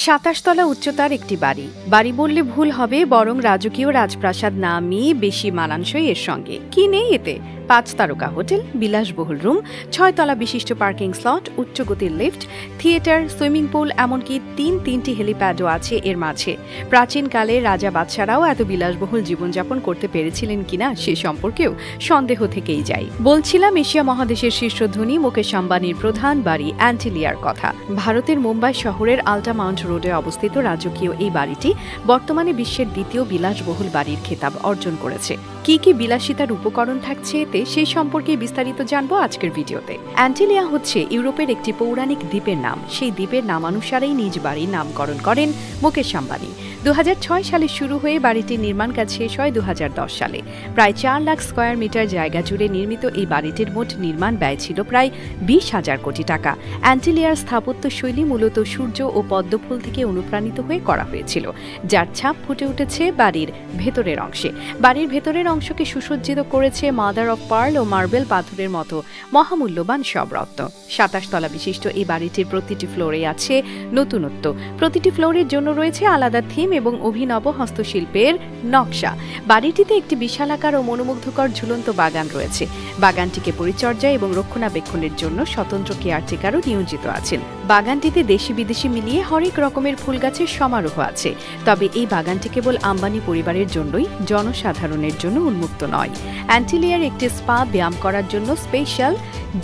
২৭ তলা উচ্চতার একটি বাড়ি। বাড়ি বললে ভুল হবে, বরং রাজকীয় রাজপ্রাসাদ নামই বেশি মানানসই এর সঙ্গে। কি নেই এতে? ৫ তারকা হোটেল, বিলাসবহুল রুম, ৬ তলা বিশিষ্ট পার্কিং স্লট, উচ্চগতির লিফট, থিয়েটার, সুইমিং পুল, এমনকি তিনটি হেলিপ্যাডও আছে এর মাঝে। প্রাচীনকালে রাজা বাদশারাও এত বিলাসবহুল জীবনযাপন করতে পেরেছিলেন কিনা সে সম্পর্কেও সন্দেহ থেকেই যায়। বলছিলাম এশিয়া মহাদেশের শীর্ষধনী মুকেশ আম্বানির প্রধান বাড়ি অ্যান্টিলিয়ার কথা। ভারতের মুম্বাই শহরের আল্টামাউন্ট রোডে অবস্থিত রাজকীয় এই বাড়িটি বর্তমানে বিশ্বের দ্বিতীয় বিলাসবহুল বাড়ির খেতাব অর্জন করেছে। কি কি বিলাসিতার উপকরণ থাকছে এতে, সেই সম্পর্কে বিস্তারিত জানবো আজকের ভিডিওতে। অ্যান্টিলিয়া হচ্ছে ইউরোপের একটি পৌরাণিক দ্বীপের নাম। সেই দ্বীপের নামানুসারেই নিজ বাড়ির নামকরণ করেন মুকেশ আম্বানি। ২০০৬ সালে শুরু হয়ে বাড়িটির নির্মাণ কাজ শেষ হয় ২০১০ সালে। প্রায় ৪ লাখ স্কয়ার মিটার জায়গা জুড়ে নির্মিত এই বাড়িটির মোট নির্মাণ ব্যয় ছিল প্রায় ২০,০০০ কোটি টাকা। অ্যান্টিলিয়ার স্থাপত্য শৈলী মূলত সূর্য ও পদ্মফুল থেকে অনুপ্রাণিত হয়ে করা হয়েছিল, যার ছাপ ফুটে উঠেছে বাড়ির ভেতরের অংশে। বাড়ির ভেতরের অংশকে সুসজ্জিত করেছে মাদার অফ পার্ল ও মার্বেল পাথরের মতো মহামূল্যবান সব রত্ন। ২৭ তলা বিশিষ্ট এই বাড়িটির প্রতিটি ফ্লোরে আছে নতুনত্ব। প্রতিটি ফ্লোরের জন্য রয়েছে আলাদা থিম এবং অভিনব হস্তশিল্পের নকশা। বাড়িটিতে একটি বিশালাকার ও মনোমুগ্ধকর ঝুলন্ত বাগান রয়েছে। বাগানটিকে পরিচর্যা এবং রক্ষণাবেক্ষণের জন্য স্বতন্ত্র কেয়ারটেকারও নিয়োজিত আছেন। বাগানটিতে দেশি বিদেশি মিলিয়ে হরেক রকমের ফুল গাছের সমারোহ আছে। তবে এই বাগানটি কেবল আম্বানি পরিবারের জন্যই, জনসাধারণের জন্য উন্মুক্ত নয়। অ্যান্টিলিয়ার একটি স্পা, ব্যায়াম করার জন্য স্পেশাল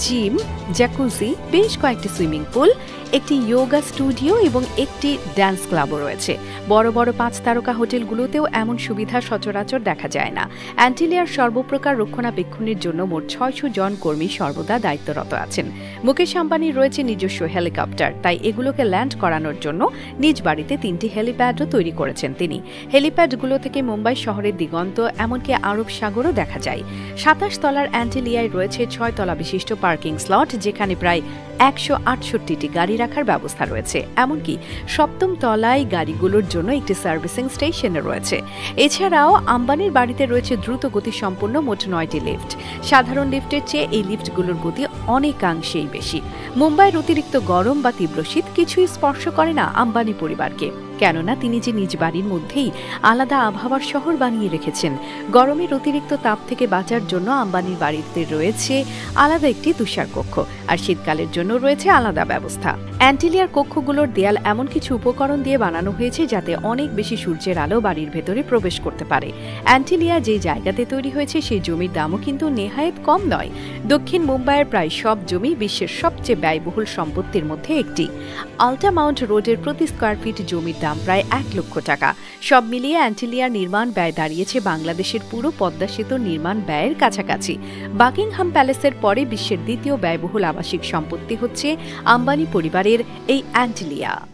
জিম, জ্যাকুজি, বেশ কয়েকটি সুইমিং পুল, একটি যোগা স্টুডিও এবং একটি ড্যান্স ক্লাবও রয়েছে। বড় বড় ৫ তারকা হোটেলগুলোতেও এমন সুবিধা সচরাচর দেখা যায় না। অ্যান্টিলিয়ার সর্বপ্রকার রক্ষণাবেক্ষণের জন্য মোট ৬০০ জন কর্মী সর্বদা দায়িত্বরত আছেন। মুকেশ আম্বানির রয়েছে নিজস্ব হেলিকপ্টার, তাই এগুলোকে ল্যান্ড করানোর জন্য নিজ বাড়িতে ৩টি হেলিপ্যাডও তৈরি করেছেন তিনি। হেলিপ্যাডগুলো থেকে মুম্বাই শহরের দিগন্ত, এমনকি আরব সাগরও দেখা যায়। ২৭ তলার অ্যান্টিলিয়ায় রয়েছে ৬ তলা বিশিষ্ট পার্কিং স্লট, যেখানে প্রায় ১৬৮টি গাড়ি রাখার ব্যবস্থা রয়েছে। এমনকি ৭ম তলায় গাড়িগুলোর জন্য একটি সার্ভিসিং স্টেশনও রয়েছে। এছাড়াও আম্বানির বাড়িতে রয়েছে দ্রুত গতিসম্পন্ন মোট ৯টি লিফট। সাধারণ লিফটের চেয়ে এই লিফটগুলোর গতি অনেকাংশেই বেশি। মুম্বাইয়ের অতিরিক্ত গরম বা তীব্র শীত কিছুই স্পর্শ করে না আম্বানি পরিবারকে, কেননা তিনি যে নিজ বাড়ির মধ্যেই আলাদা আবহাওয়ার শহর বানিয়ে রেখেছেন। গরমের অতিরিক্ত তাপ থেকে বাঁচার জন্য আম্বানির বাড়িতে রয়েছে আলাদা একটি তুষার কক্ষ, আর শীতকালের জন্য রয়েছে আলাদা ব্যবস্থা। অ্যান্টিলিয়ার কক্ষগুলোর দেয়াল এমন কিছু উপকরণ দিয়ে বানানো হয়েছে যাতে অনেক বেশি সূর্যের আলো বাড়ির ভেতরে প্রবেশ করতে পারে। অ্যান্টিলিয়া যে জায়গাতে তৈরি হয়েছে সেই জমির দামও কিন্তু নেহায়েত কম নয়। দক্ষিণ মুম্বাইয়ের প্রায় সব জমি বিশ্বের সবচেয়ে ব্যয়বহুল সম্পত্তির মধ্যে একটি। আল্টামাউন্ট রোডের প্রতি স্কয়ার ফিট জমির দাম প্রায় ১ লক্ষ টাকা। সব মিলিয়ে অ্যান্টিলিয়ার নির্মাণ ব্যয় দাঁড়িয়েছে বাংলাদেশের পুরো পদ্মা সেতুর নির্মাণ ব্যয়ের কাছাকাছি। বাকিংহাম প্যালেসের পরে বিশ্বের দ্বিতীয় ব্যয়বহুল আবাসিক সম্পত্তি হচ্ছে আম্বানি পরিবারের এই অ্যান্টিলিয়া।